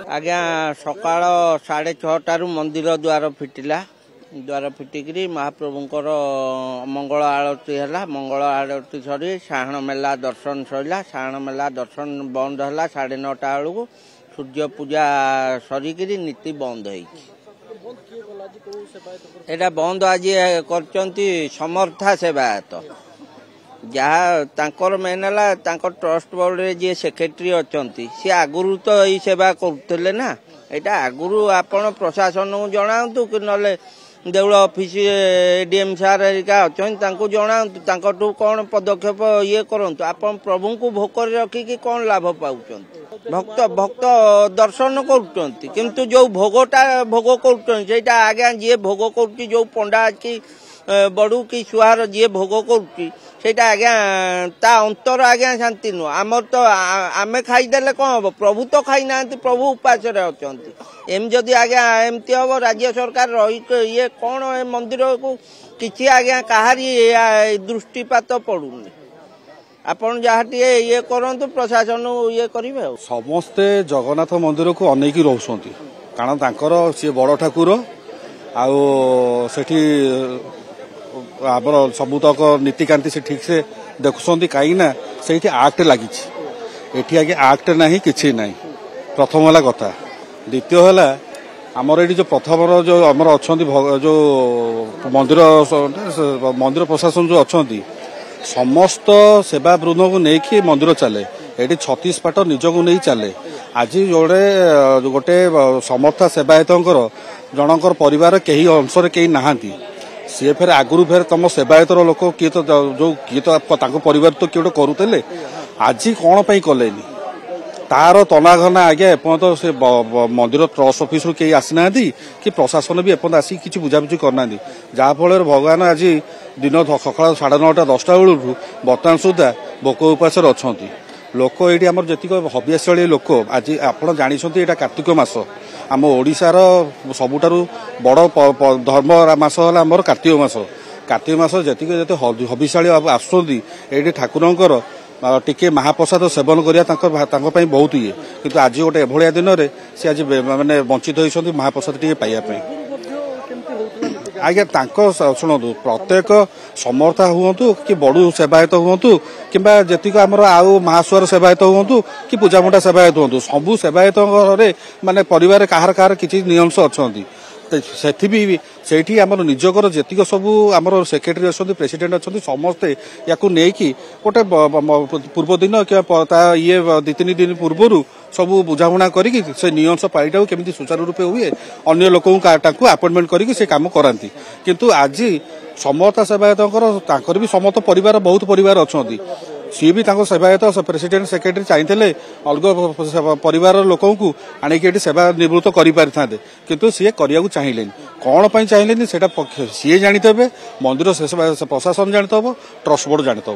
आज्ञा सकाळ 6:30 मंदिर द्वार फिटिला द्वार फिटिकी महाप्रभुंर मंगल आरती है। मंगल आरती सरी साहण मेला दर्शन सरला। साहण मेला दर्शन बंद है 9:30 बेलू सूर्य पूजा सरिक नीति बंद होता बंद आज कर समर्था सेवायत जहाँ मेन है ट्रस्ट बोर्ड रे जी सेक्रेटरी अच्छा सी आगुरी तो यही सेवा करुले ना। यहाँ आगुरी आपण प्रशासन को जनातु कि ना देउल ऑफिस एडीएम सार हेरिका अच्छा जनातु कौन पदक्षेप ये करूँ। आप प्रभु को भोकर रखिकी कौन लाभ पाँच भक्त भक्त दर्शन करुँच जो भोगटा भोग करा आज्ञा जी भोग कर जो पंडा कि बड़ू कि सुहार जी भोग करा आज्ञा ता अंतर आज्ञा शांति नुह। आमर तो आमे खाईदे कौन हम प्रभु तो खाई ना प्रभु उपास अच्छा एम जदि आज्ञा एमती हम राज्य सरकार रही ये कौन मंदिर को किसी आज्ञा कहारी दृष्टिपात पड़ूनी। आपण जहाँ ये करंतु प्रशासन ये करेंगे। समस्ते जगन्नाथ मंदिर को अनेक रोचंती कारण तांकर सी बड़ ठाकुर आठी आमर सबुतक नीतिकांति से ठीक से देखुंत कहीं से आक्ट लगी आगे आक्ट ना कि ना। प्रथम है कथा द्वितीय है आमर ये जो प्रथम जो आमर अच्छा जो मंदिर प्रशासन जो अच्छा समस्त सेवा वृंद को लेकिन मंदिर चले ये 36 पाट निज को नहीं चले। आज जोड़े गोटे समर्था सेवायत जनकर परिवार कई अंश कहीं नहांती सी फेर आगुरी फेर तुम सेवायतर लोक किए तो जो किए तो परिवार तो किए करुले आज कौन पाई कलेनी तार तनाघना आगे एपर्त से मंदिर ट्रस्ट ऑफिस रु कहीं आसीना कि प्रशासन भी एपर्त आसिक किसी बुझाबुझी करना जहाँफल भगवान आज दिन सकाल 9:30 10 बेलू बर्तमान सुधा भोक उपास अच्छा लोक ये आम जी हबियासी लोक आज आप जानते कार्तिक मास आम ओडिशार सबुठारु बड़ धर्म मास है आम कार्तिक मास जी हबिशाली आसुँच ये ठाकुरंकर टिके महाप्रसाद सेवन करने बहुत ये किंतु आज गोटे एभलिया दिन में सी आज माने वंचित होती महाप्रसाद टिके पाइबा आज्ञा शुणु प्रत्येक समर्था हूँ कि बड़ू सेवायत हूँ कि जी आम आउ महासुआर सेवायत हूँ कि पूजामंडा सेवायत हूँ सबू सेवायत माने परिवार कहार कहार किसी नियंश अच्छा से आम निजकर जीक सब आम सेक्रेटरी अच्छा प्रेसिडेंट अच्छा समस्ते या नहीं गोटे पूर्व दिन कि ये 2-3 दिन पूर्व सब बुझाणा करी से नियंश पाईटा केमी सुचारू रूपे हुए अन्य लोक अपॉइंटमेंट करी से काम कराती किंतु आज समर्था सेवायत भी समस्त परिवार बहुत परिवार अच्छा सी भी सेवायत प्रेसिडेंट सेक्रेटरी चाहिए अलग परिवार लोक आणिकी सेवा निवृत्त कर पारि था किंतु सी करने चाहिए कौन पर चाहिए सी जानीते मंदिर प्रशासन जानते ट्रस्ट बोर्ड जानते।